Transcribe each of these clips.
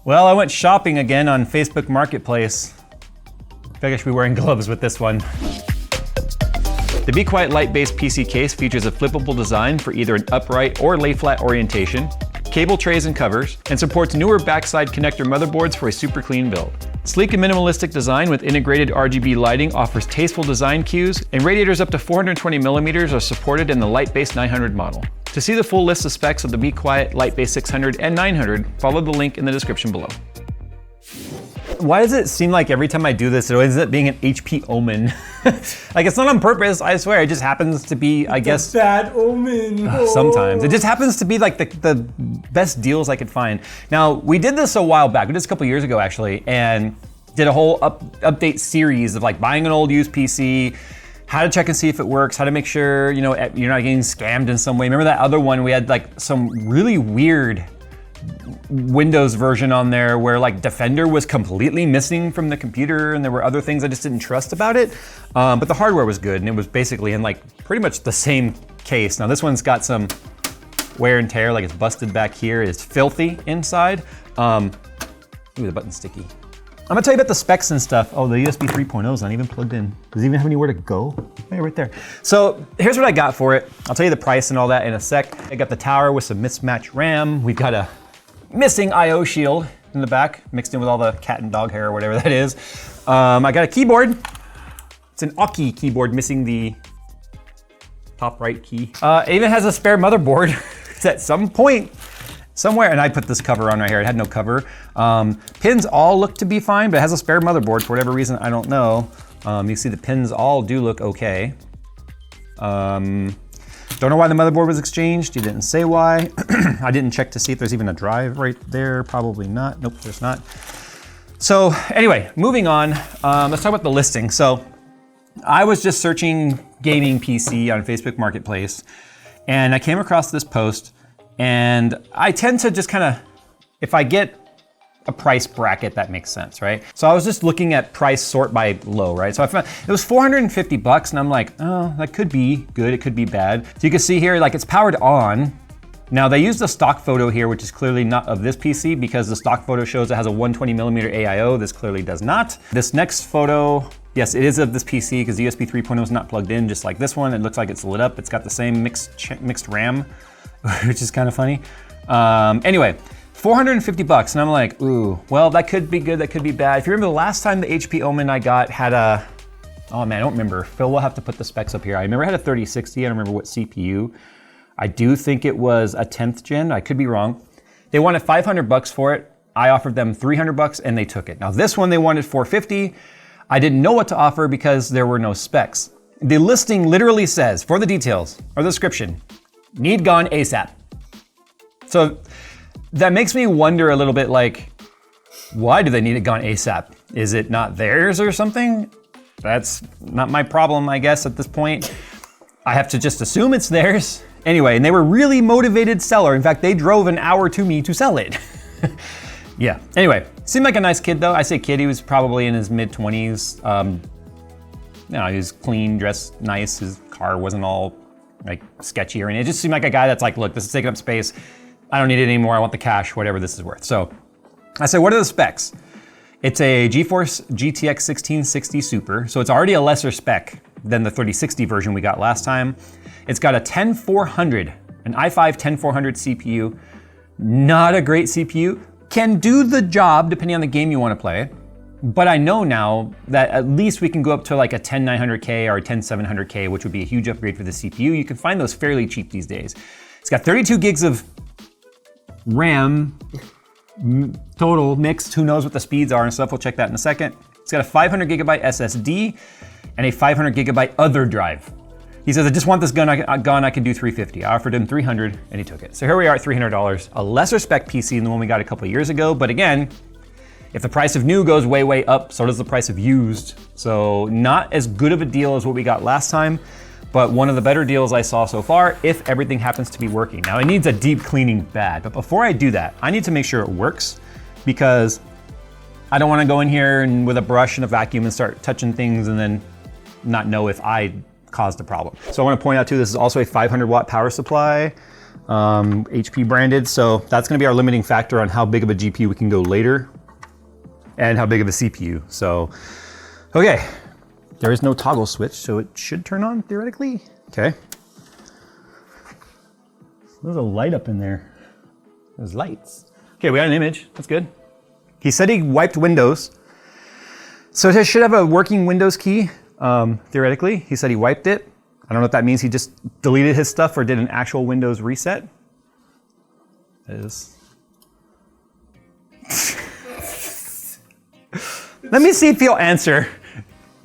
Well, I went shopping again on Facebook Marketplace. I think I should be wearing gloves with this one. The Be Quiet light-based PC case features a flippable design for either an upright or lay-flat orientation, cable trays and covers, and supports newer backside connector motherboards for a super clean build. Sleek and minimalistic design with integrated RGB lighting offers tasteful design cues, and radiators up to 420 millimeters are supported in the light-based 900 model. To see the full list of specs of the Be Quiet light-based 600 and 900, follow the link in the description below. Why does it seem like every time I do this, it ends up being an HP Omen? Like, it's not on purpose, I swear. It just happens to be, I guess... Bad omen. Sometimes. It just happens to be like the best deals I could find. Now, we did this a while back. We did this a couple years ago, actually, and did a whole update series of like buying an old used PC, how to check and see if it works, how to make sure, you know, you're not getting scammed in some way. Remember that other one? We had like some really weird Windows version on there where like Defender was completely missing from the computer and there were other things I just didn't trust about it. But the hardware was good and it was basically in like pretty much the same case. Now this one's got some wear and tear, like it's busted back here. It's filthy inside. Ooh, the button's sticky. I'm gonna tell you about the specs and stuff. Oh, the USB 3.0 is not even plugged in. Does it even have anywhere to go? Hey, right there. So here's what I got for it. I'll tell you the price and all that in a sec. I got the tower with some mismatched RAM. We've got a missing I/O shield in the back, mixed in with all the cat and dog hair or whatever that is. I got a keyboard. It's an Aki keyboard, missing the top right key. It even has a spare motherboard. It's at some point, somewhere, and I put this cover on right here. It had no cover. Pins all look to be fine, but it has a spare motherboard for whatever reason, I don't know. You see the pins all do look okay. Don't know why the motherboard was exchanged. You didn't say why. I didn't check to see if there's even a drive right there. Probably not. Nope, there's not. So anyway, moving on. Let's talk about the listing. So I was just searching gaming PC on Facebook Marketplace, and I came across this post, and I tend to just kind of, if I get a price bracket, that makes sense, right? So I was just looking at price sort by low, right? So I found it was 450 bucks and I'm like, oh, that could be good, it could be bad. So you can see here, like it's powered on. Now they used a stock photo here, which is clearly not of this PC because the stock photo shows it has a 120 millimeter AIO. This clearly does not. This next photo, yes, it is of this PC because the USB 3.0 is not plugged in, just like this one. It looks like it's lit up. It's got the same mixed RAM, which is kind of funny. Anyway, 450 bucks, and I'm like, ooh, well, that could be good, that could be bad. If you remember the last time the HP Omen I got had a, oh man, I don't remember. Phil will have to put the specs up here. I remember it had a 3060, I don't remember what CPU. I do think it was a 10th gen, I could be wrong. They wanted 500 bucks for it. I offered them 300 bucks and they took it. Now this one they wanted 450. I didn't know what to offer because there were no specs. The listing literally says, for the details, or the description, need gone ASAP. So, that makes me wonder a little bit like, why do they need it gone ASAP? Is it not theirs or something? That's not my problem, I guess, at this point. I have to just assume it's theirs. Anyway, and they were really motivated seller. In fact, they drove an hour to me to sell it. Yeah, anyway, seemed like a nice kid though. I say kid, he was probably in his mid-20s. You know, he was clean, dressed nice. His car wasn't all like sketchy or anything. It just seemed like a guy that's like, look, this is taking up space. I don't need it anymore, I want the cash, whatever this is worth. So I said, what are the specs? It's a GeForce GTX 1660 Super, so it's already a lesser spec than the 3060 version we got last time. It's got a 10400, an i5 10400 CPU. Not a great CPU, can do the job depending on the game you want to play. But I know now that at least we can go up to like a 10900K or a 10700K, which would be a huge upgrade for the CPU. You can find those fairly cheap these days. It's got 32 gigs of RAM, total mixed, who knows what the speeds are and stuff, we'll check that in a second. It's got a 500 gigabyte SSD and a 500 gigabyte other drive. He says, I just want this gun, I can do 350. I offered him 300 and he took it. So here we are at $300, a lesser spec PC than the one we got a couple of years ago, but again, if the price of new goes way, way up, so does the price of used. So not as good of a deal as what we got last time, but one of the better deals I saw so far, if everything happens to be working. Now it needs a deep cleaning bad, but before I do that, I need to make sure it works because I don't wanna go in here and with a brush and a vacuum and start touching things and then not know if I caused the problem. So I wanna point out too, this is also a 500 watt power supply. HP branded. So that's gonna be our limiting factor on how big of a GPU we can go later and how big of a CPU. So, okay. There is no toggle switch, so it should turn on theoretically. Okay. There's a light up in there. There's lights. Okay, we got an image. That's good. He said he wiped Windows. So it should have a working Windows key, theoretically. He said he wiped it. I don't know if that means he just deleted his stuff or did an actual Windows reset. That is. Let me see if he'll answer.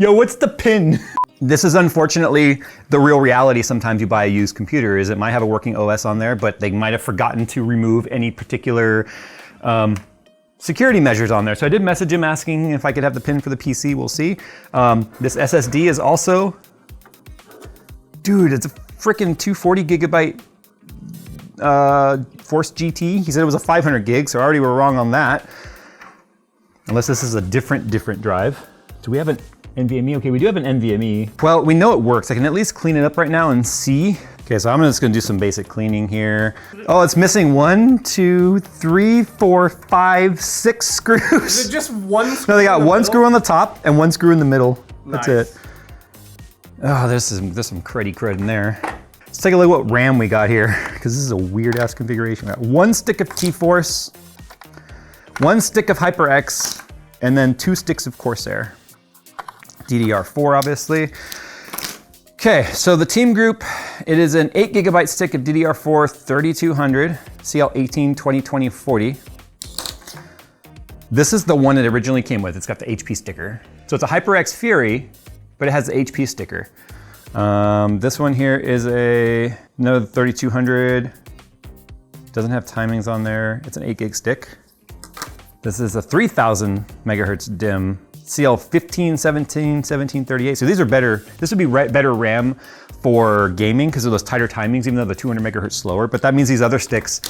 Yo, what's the pin? This is unfortunately the real reality. Sometimes you buy a used computer is it might have a working OS on there, but they might have forgotten to remove any particular security measures on there. So I did message him asking if I could have the pin for the PC, we'll see. This SSD is also, dude, it's a freaking 240 gigabyte Force GT. He said it was a 500 gig, so I already were wrong on that. Unless this is a different drive. Do we have an NVMe? Okay, we do have an NVMe. Well, we know it works. I can at least clean it up right now and see. Okay, so I'm just gonna do some basic cleaning here. Oh, it's missing 1, 2, 3, 4, 5, 6 screws. Is it just one screw? No, they got one screw on the top and one screw in the middle. That's Nice. it. Oh, there's some cruddy crud in there. Let's take a look at what RAM we got here, because this is a weird ass configuration. We got 1 stick of T-Force, 1 stick of HyperX, and then 2 sticks of Corsair. DDR4, obviously. Okay, so the team group, it is an 8 gigabyte stick of DDR4 3200, CL18 202040. This is the one it originally came with. It's got the HP sticker. So it's a HyperX Fury, but it has the HP sticker. This one here is another 3200. Doesn't have timings on there. It's an 8 gig stick. This is a 3000 megahertz DIMM. CL15, 17, 1738. So these are better. This would be better RAM for gaming because of those tighter timings, even though the 200 megahertz slower. But that means these other sticks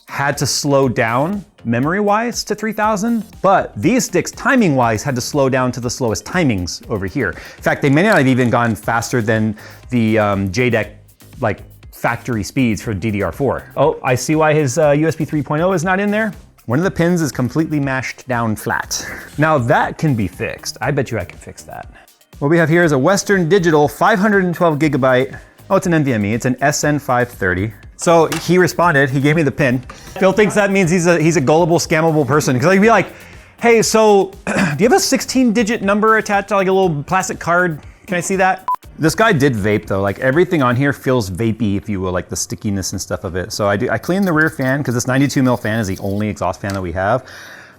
had to slow down memory-wise to 3000, but these sticks timing-wise had to slow down to the slowest timings over here. In fact, they may not have even gone faster than the JEDEC like factory speeds for DDR4. Oh, I see why his USB 3.0 is not in there. One of the pins is completely mashed down flat. Now that can be fixed. I bet you I can fix that. What we have here is a Western Digital 512 gigabyte. Oh, it's an NVMe. It's an SN530. So he responded, he gave me the pin. Phil thinks that means he's a gullible, scammable person. Because I'd be like, hey, so do you have a 16-digit number attached to like a little plastic card? Can I see that? This guy did vape though. Like everything on here feels vapey, if you will, like the stickiness and stuff of it. So I cleaned the rear fan because this 92 mil fan is the only exhaust fan that we have.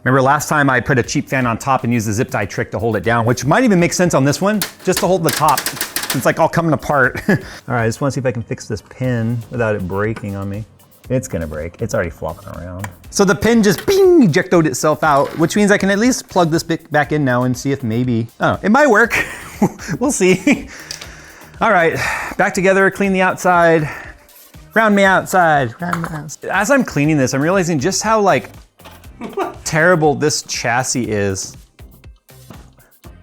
Remember last time I put a cheap fan on top and used the zip tie trick to hold it down, which might even make sense on this one, just to hold the top. It's like all coming apart. All right, I just want to see if I can fix this pin without it breaking on me. It's gonna break. It's already flopping around. So the pin just bing, ejected itself out, which means I can at least plug this back in now and see if maybe, oh, it might work. We'll see. All right, back together, clean the outside. Round me outside, round me outside. As I'm cleaning this, I'm realizing just how like terrible this chassis is.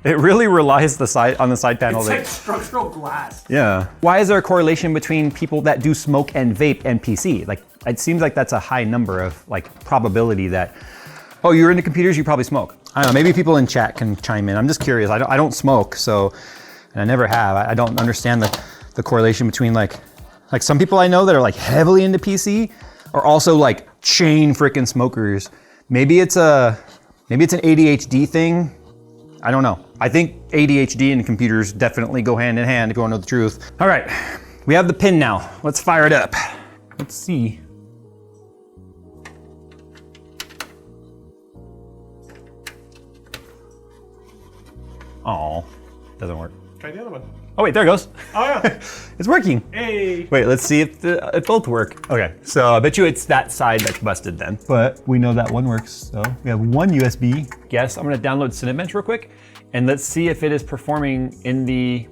It really relies on the side panel. It's like structural glass. Yeah. Why is there a correlation between people that do smoke and vape and PC? Like, it seems like that's a high number of like probability that, oh, you're into computers, you probably smoke. I don't know, maybe people in chat can chime in. I'm just curious. I don't smoke, so, and I never have. I don't understand the correlation between like some people I know that are like heavily into PC are also like chain freaking smokers. Maybe it's an ADHD thing. I don't know. I think ADHD and computers definitely go hand in hand if you want to know the truth. All right, we have the pin now. Let's fire it up. Let's see. Oh, doesn't work. Try the other one. Oh wait, there it goes. Oh yeah. It's working. Hey. Wait, let's see if both work. Okay, so I bet you it's that side that's busted then. But we know that one works, so we have one USB. Yes, I'm gonna download Cinebench real quick, and let's see if it is performing in the,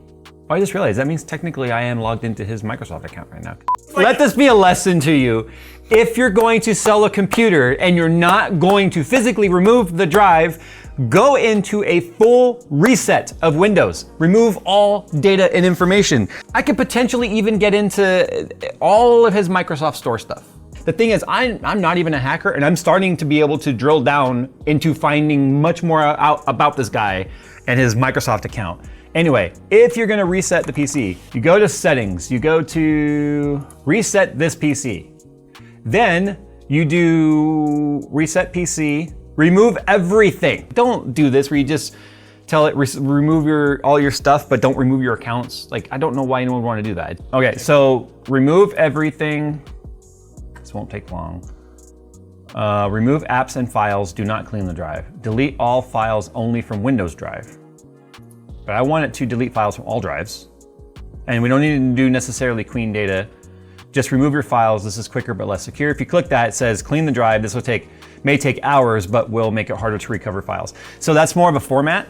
oh, I just realized that means technically I am logged into his Microsoft account right now. Let this be a lesson to you. If you're going to sell a computer and you're not going to physically remove the drive, go into a full reset of Windows. Remove all data and information. I could potentially even get into all of his Microsoft Store stuff. The thing is, I'm not even a hacker, and I'm starting to be able to drill down into finding much more out about this guy and his Microsoft account. Anyway, if you're gonna reset the PC, you go to settings, you go to reset this PC. Then you do reset PC, remove everything. Don't do this where you just tell it remove all your stuff, but don't remove your accounts. Like, I don't know why anyone would wanna do that. Okay, so remove everything. This won't take long. Remove apps and files, do not clean the drive. Delete all files only from Windows Drive. But I want it to delete files from all drives. And we don't need to do necessarily clean data. Just remove your files. This is quicker but less secure. If you click that, it says clean the drive. This may take hours, but will make it harder to recover files. So that's more of a format.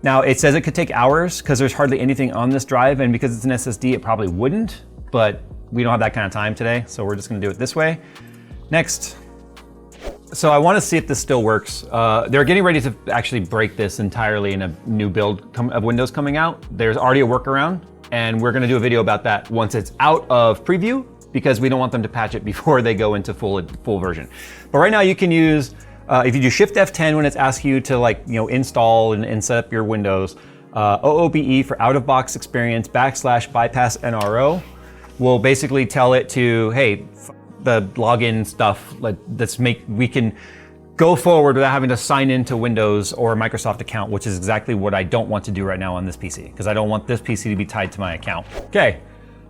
Now it says it could take hours because there's hardly anything on this drive, and because it's an SSD, it probably wouldn't, but we don't have that kind of time today, so we're just gonna do it this way. Next. So I wanna see if this still works. They're getting ready to actually break this entirely in a new build of Windows coming out. There's already a workaround, and we're gonna do a video about that once it's out of preview, because we don't want them to patch it before they go into full version. But right now you can use, if you do Shift F10 when it's asking you to install and set up your Windows, OOBE for out of box experience /bypass NRO will basically tell it to, hey, the login stuff, we can go forward without having to sign into Windows or a Microsoft account, which is exactly what I don't want to do right now on this PC, because I don't want this PC to be tied to my account. Okay,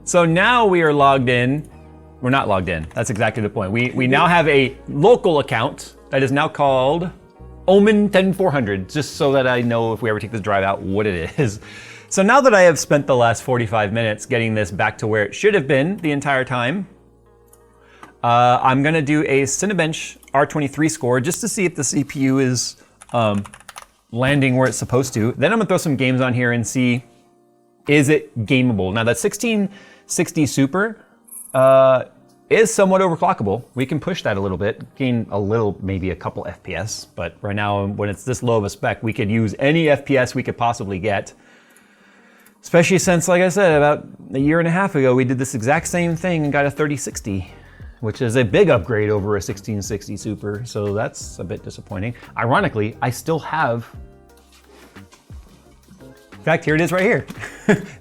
so now we are logged in. We're not logged in, that's exactly the point. We now have a local account that is now called Omen 10400, just so that I know if we ever take this drive out, what it is. So now that I have spent the last 45 minutes getting this back to where it should have been the entire time, I'm gonna do a Cinebench R23 score just to see if the CPU is landing where it's supposed to. Then I'm gonna throw some games on here and see, is it gameable? Now that 1660 Super is somewhat overclockable. We can push that a little bit, gain a little, maybe a couple FPS, but right now when it's this low of a spec, we could use any FPS we could possibly get. Especially since, like I said, about a year and a half ago, we did this exact same thing and got a 3060. Which is a big upgrade over a 1660 Super, so that's a bit disappointing. Ironically, I still have, in fact, here it is right here.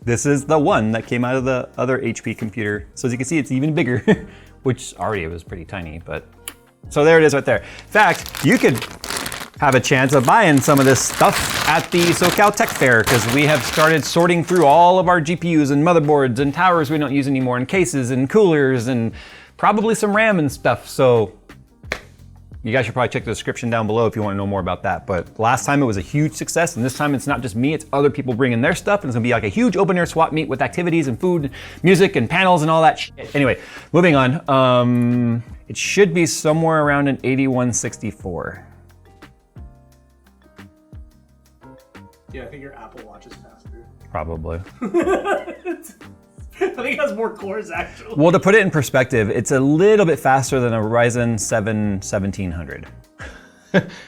This is the one that came out of the other HP computer. So as you can see, it's even bigger, which already was pretty tiny, but. So there it is right there. In fact, you could have a chance of buying some of this stuff at the SoCal Tech Fair, because we have started sorting through all of our GPUs and motherboards and towers we don't use anymore, and cases and coolers and probably some RAM and stuff, so you guys should probably check the description down below if you want to know more about that. But last time it was a huge success, and this time it's not just me, it's other people bringing their stuff, and it's gonna be like a huge open air swap meet with activities and food, music and panels and all that shit. Anyway, moving on. It should be somewhere around an 8164. Yeah, I think your Apple Watch is faster. Probably. I think it has more cores, actually. Well, to put it in perspective, it's a little bit faster than a Ryzen 7 1700.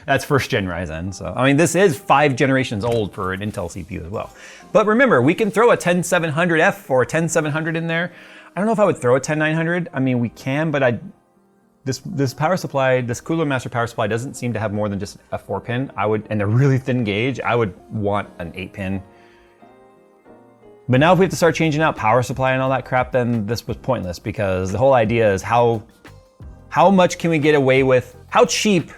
That's first gen Ryzen. So, I mean, this is 5 generations old for an Intel CPU as well. But remember, we can throw a 10700F or a 10700 in there. I don't know if I would throw a 10900. I mean, we can, but this power supply, this Cooler Master power supply doesn't seem to have more than just a 4-pin. And a really thin gauge, I would want an 8-pin. But now if we have to start changing out power supply and all that crap, then this was pointless, because the whole idea is how much can we get away with, how cheap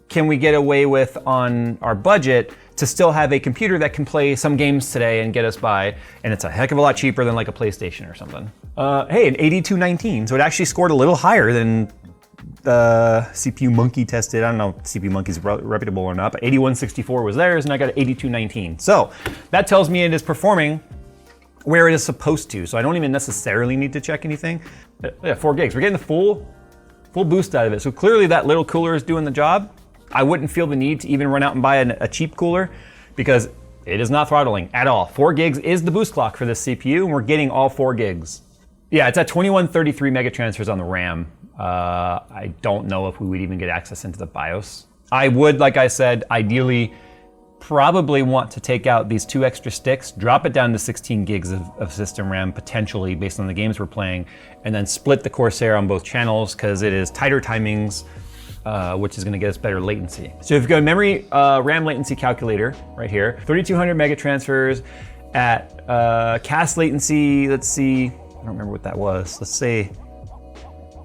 can we get away with on our budget to still have a computer that can play some games today and get us by, and it's a heck of a lot cheaper than like a PlayStation or something. Hey, an 8219, so it actually scored a little higher than CPU Monkey tested. I don't know if CPU Monkey's reputable or not, but 8164 was theirs, and I got an 8219. So that tells me it is performing where it is supposed to. So I don't even necessarily need to check anything. Yeah, 4 gigs. We're getting the full boost out of it. So clearly that little cooler is doing the job. I wouldn't feel the need to even run out and buy a cheap cooler, because it is not throttling at all. 4 gigs is the boost clock for this CPU, and we're getting all 4 gigs. Yeah, it's at 2133 megatransfers on the RAM. I don't know if we would even get access into the BIOS. I would, like I said, ideally probably want to take out these 2 extra sticks, drop it down to 16 gigs of system RAM, potentially based on the games we're playing, and then split the Corsair on both channels because it is tighter timings, which is gonna get us better latency. So if you go to memory RAM latency calculator right here, 3200 mega transfers at cast latency, let's see, I don't remember what that was. Let's say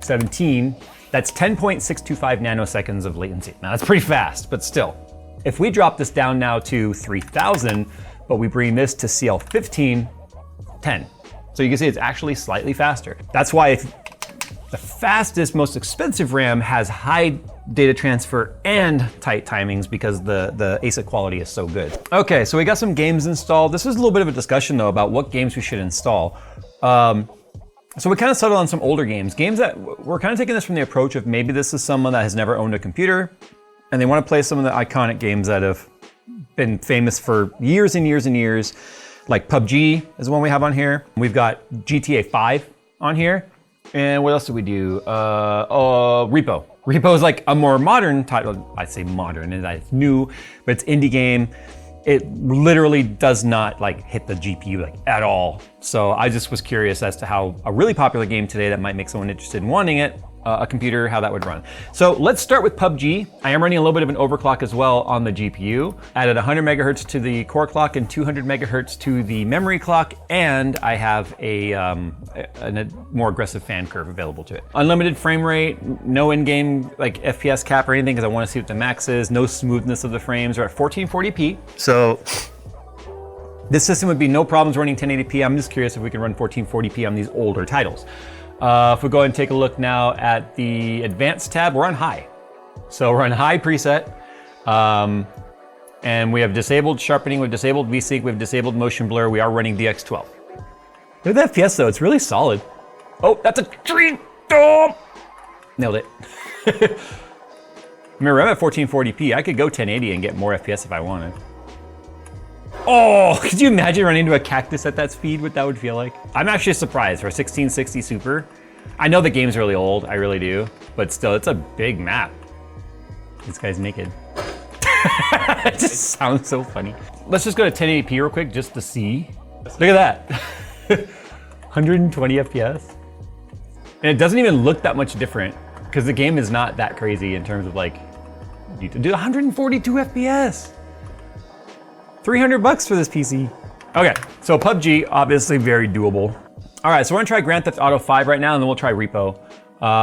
17, that's 10.625 nanoseconds of latency. Now that's pretty fast, but still. If we drop this down now to 3000, but we bring this to CL15, 10. So you can see it's actually slightly faster. That's why if the fastest, most expensive RAM has high data transfer and tight timings because the ASIC quality is so good. Okay, so we got some games installed. This is a little bit of a discussion though about what games we should install. So we kind of settled on some older games that we're kind of taking this from the approach of maybe this is someone that has never owned a computer and they want to play some of the iconic games that have been famous for years and years and years. Like PUBG is the one we have on here. We've got GTA 5 on here. And what else did we do? Repo. Repo is like a more modern title. I say modern, and it's new, but it's indie game. It literally does not like hit the GPU like at all. So I just was curious as to how a really popular game today that might make someone interested in wanting it, a computer, how that would run. So let's start with PUBG. I am running a little bit of an overclock as well on the GPU. Added 100 megahertz to the core clock and 200 megahertz to the memory clock, and I have a more aggressive fan curve available to it. Unlimited frame rate, no in-game like FPS cap or anything because I want to see what the max is. No smoothness of the frames. We're at 1440p. So this system would be no problems running 1080p. I'm just curious if we can run 1440p on these older titles. If we go ahead and take a look now at the advanced tab, we're on high. So we're on high preset. And we have disabled sharpening, we've disabled VSync, we've disabled motion blur. We are running DX12. Look at the FPS though, it's really solid. Oh, that's a tree. Oh! Nailed it. Remember, I'm at 1440p. I could go 1080 and get more FPS if I wanted. Oh, could you imagine running into a cactus at that speed, what that would feel like? I'm actually surprised for a 1660 Super. I know the game's really old, I really do, but still, it's a big map. This guy's naked. It just sounds so funny. Let's just go to 1080p real quick just to see. Look at that. 120 FPS. And it doesn't even look that much different because the game is not that crazy in terms of like, you can do 142 FPS. 300 bucks for this PC. Okay, so PUBG, obviously very doable. All right, so we're gonna try Grand Theft Auto 5 right now and then we'll try Repo.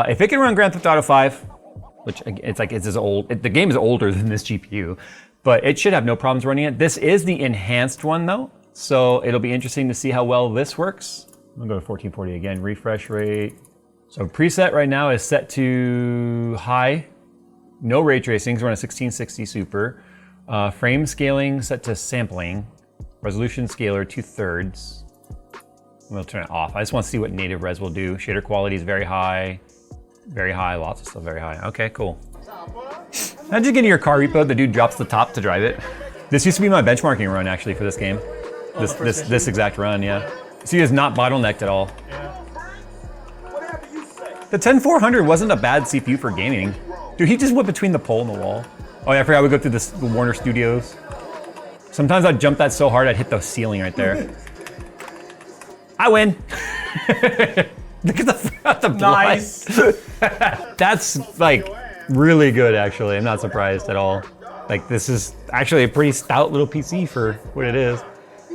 If it can run Grand Theft Auto 5, which it's like it's as old, the game is older than this GPU, but it should have no problems running it. This is the enhanced one though, so it'll be interesting to see how well this works. I'm gonna go to 1440 again, refresh rate. So preset right now is set to high, no ray tracing, so we're on a 1660 Super. Frame scaling set to sampling. Resolution scaler 2/3. We'll turn it off. I just want to see what native res will do. Shader quality is very high, lots of stuff very high. Okay, cool. Imagine getting your car repo, the dude drops the top to drive it. This used to be my benchmarking run actually for this game. This exact run, yeah. So he is not bottlenecked at all. The 10400 wasn't a bad CPU for gaming. Dude, he just went between the pole and the wall. Oh yeah, I forgot we go through the Warner Studios. Sometimes I'd jump that so hard I'd hit the ceiling right there. I win. Look at the nice. That's like really good actually. I'm not surprised at all. Like this is actually a pretty stout little PC for what it is.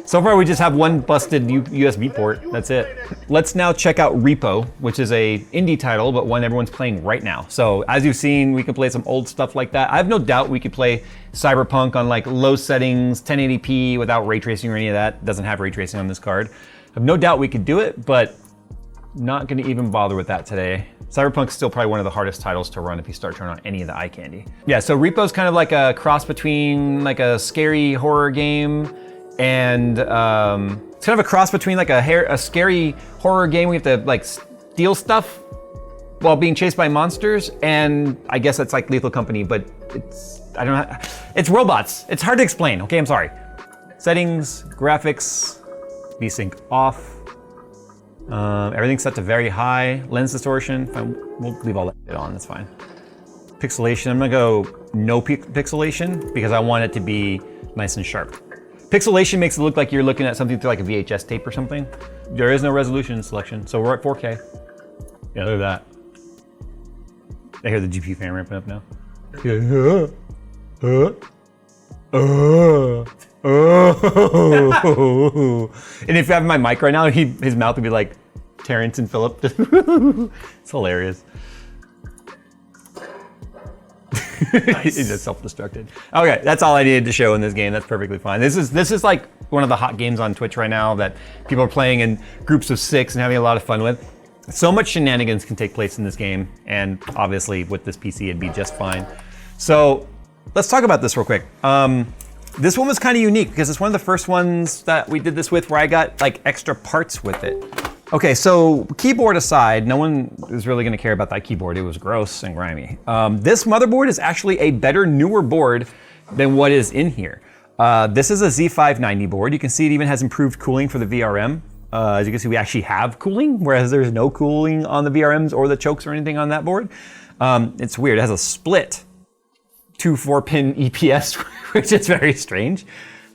So far we just have one busted USB port, that's it. Let's now check out Repo, which is a indie title, but one everyone's playing right now. So as you've seen, we can play some old stuff like that. I have no doubt we could play Cyberpunk on like low settings, 1080p without ray tracing or any of that. It doesn't have ray tracing on this card. I have no doubt we could do it, but not gonna even bother with that today. Cyberpunk's still probably one of the hardest titles to run if you start turning on any of the eye candy. Yeah, so Repo's kind of like a cross between like a scary horror game and it's kind of a cross between like a scary horror game. We have to like steal stuff while being chased by monsters, and I guess that's like Lethal Company, but it's robots. It's hard to explain, okay, I'm sorry. Settings, graphics, VSync off. Everything's set to very high. Lens distortion, we'll leave all that on, that's fine. Pixelation, I'm gonna go no pixelation because I want it to be nice and sharp. Pixelation makes it look like you're looking at something through like a VHS tape or something. There is no resolution selection, so we're at 4K. Yeah, look at that. I hear the GPU fan ramping up now. And if you have my mic right now, his mouth would be like Terrence and Phillip. It's hilarious. Nice. He's just self-destructed. Okay, that's all I needed to show in this game. That's perfectly fine. This is like one of the hot games on Twitch right now that people are playing in groups of 6 and having a lot of fun with. So much shenanigans can take place in this game, and obviously with this PC it'd be just fine. So let's talk about this real quick. This one was kind of unique because it's one of the first ones that we did this with where I got like extra parts with it. Okay, so keyboard aside, no one is really gonna care about that keyboard. It was gross and grimy. This motherboard is actually a better, newer board than what is in here. This is a Z590 board. You can see it even has improved cooling for the VRM. As you can see, we actually have cooling, whereas there's no cooling on the VRMs or the chokes or anything on that board. It's weird, it has a split 2 4-pin EPS, which is very strange.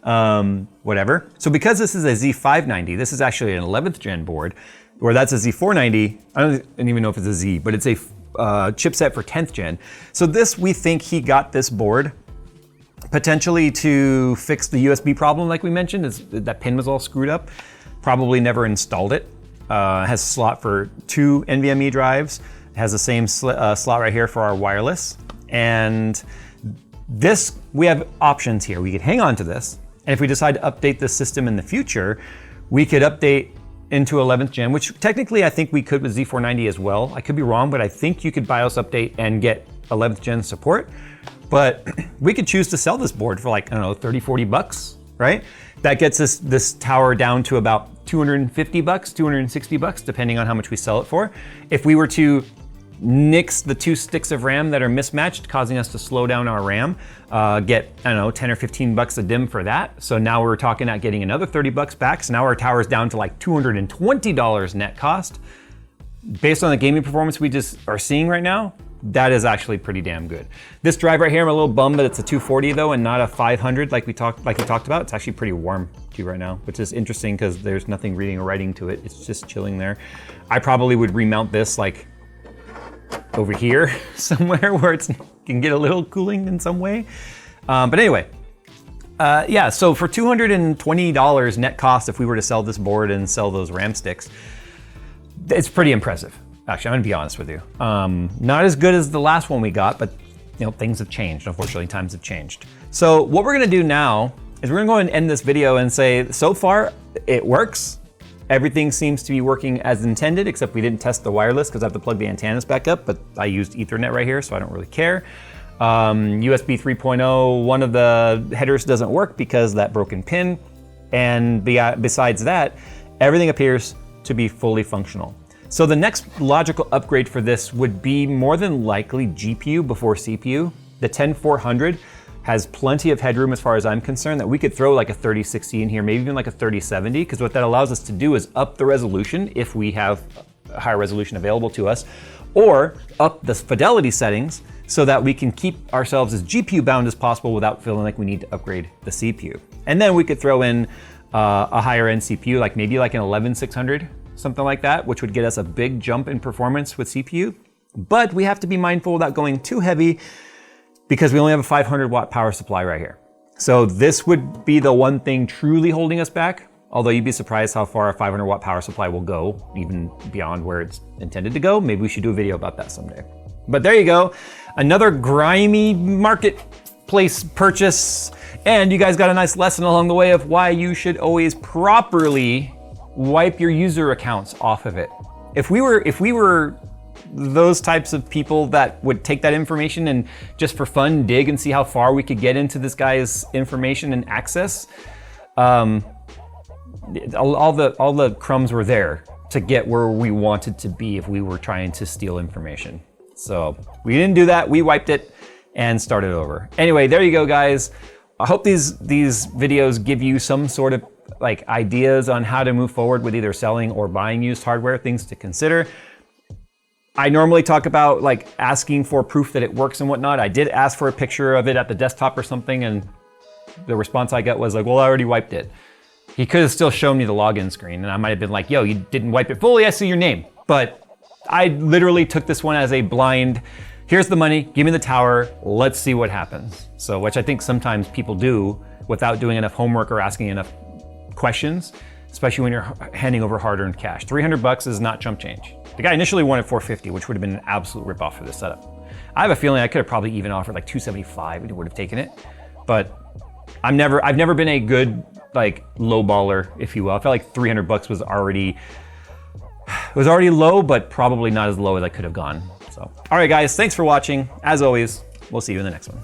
Whatever. So because this is a Z590, this is actually an 11th gen board, where that's a Z490. I don't even know if it's a Z, but it's a chipset for 10th gen. So this, we think he got this board potentially to fix the USB problem like we mentioned, that pin was all screwed up. Probably never installed it. Has a slot for 2 NVMe drives. It has the same slot right here for our wireless. And this, we have options here. We could hang on to this. And if we decide to update this system in the future, we could update into 11th gen, which technically I think we could with Z490 as well. I could be wrong, but I think you could BIOS update and get 11th gen support. But we could choose to sell this board for like, I don't know, 30, 40 bucks, right? That gets us this tower down to about 250 bucks, 260 bucks, depending on how much we sell it for. If we were to nix the 2 sticks of RAM that are mismatched, causing us to slow down our RAM, get, I don't know, 10 or 15 bucks a DIMM for that. So now we're talking at getting another 30 bucks back. So now our tower's down to like $220 net cost. Based on the gaming performance we just are seeing right now, that is actually pretty damn good. This drive right here, I'm a little bummed that it's a 240 though, and not a 500 like we talked about. It's actually pretty warm too right now, which is interesting because there's nothing reading or writing to it. It's just chilling there. I probably would remount this like over here somewhere where it can get a little cooling in some way. But anyway, yeah, so for $220 net cost, if we were to sell this board and sell those RAM sticks, it's pretty impressive. Actually, I'm gonna be honest with you. Not as good as the last one we got, but you know, things have changed. Unfortunately, times have changed. So what we're gonna do now is we're gonna go and end this video and say, so far it works. Everything seems to be working as intended, except we didn't test the wireless because I have to plug the antennas back up, but I used Ethernet right here, so I don't really care. USB 3.0, one of the headers doesn't work because of that broken pin. And besides that, everything appears to be fully functional. So the next logical upgrade for this would be more than likely GPU before CPU. The 10400 has plenty of headroom as far as I'm concerned that we could throw like a 3060 in here, maybe even like a 3070, because what that allows us to do is up the resolution if we have a higher resolution available to us, or up the fidelity settings so that we can keep ourselves as GPU bound as possible without feeling like we need to upgrade the CPU. And then we could throw in a higher end CPU, like maybe like an 11600, something like that, which would get us a big jump in performance with CPU. But we have to be mindful without going too heavy because we only have a 500 watt power supply right here. So this would be the one thing truly holding us back, although you'd be surprised how far a 500 watt power supply will go, even beyond where it's intended to go. Maybe we should do a video about that someday. But there you go, another grimy marketplace purchase. And you guys got a nice lesson along the way of why you should always properly wipe your user accounts off of it. If we were those types of people that would take that information and just for fun dig and see how far we could get into this guy's information and access, all the crumbs were there to get where we wanted to be if we were trying to steal information. So we didn't do that. We wiped it and started over. Anyway, there you go, guys. I hope these videos give you some sort of like ideas on how to move forward with either selling or buying used hardware, things to consider. I normally talk about like asking for proof that it works and whatnot. I did ask for a picture of it at the desktop or something, and the response I got was like, well, I already wiped it. He could have still shown me the login screen, and I might have been like, yo, you didn't wipe it fully, I see your name. But I literally took this one as a blind, here's the money, give me the tower, let's see what happens. So, which I think sometimes people do without doing enough homework or asking enough questions, especially when you're handing over hard-earned cash. 300 bucks is not chump change. The guy initially wanted 450, which would have been an absolute ripoff for this setup. I have a feeling I could have probably even offered like 275 and he would have taken it. But I've never been a good like low baller, if you will. I felt like 300 bucks was already low, but probably not as low as I could have gone. So, all right guys, thanks for watching. As always, we'll see you in the next one.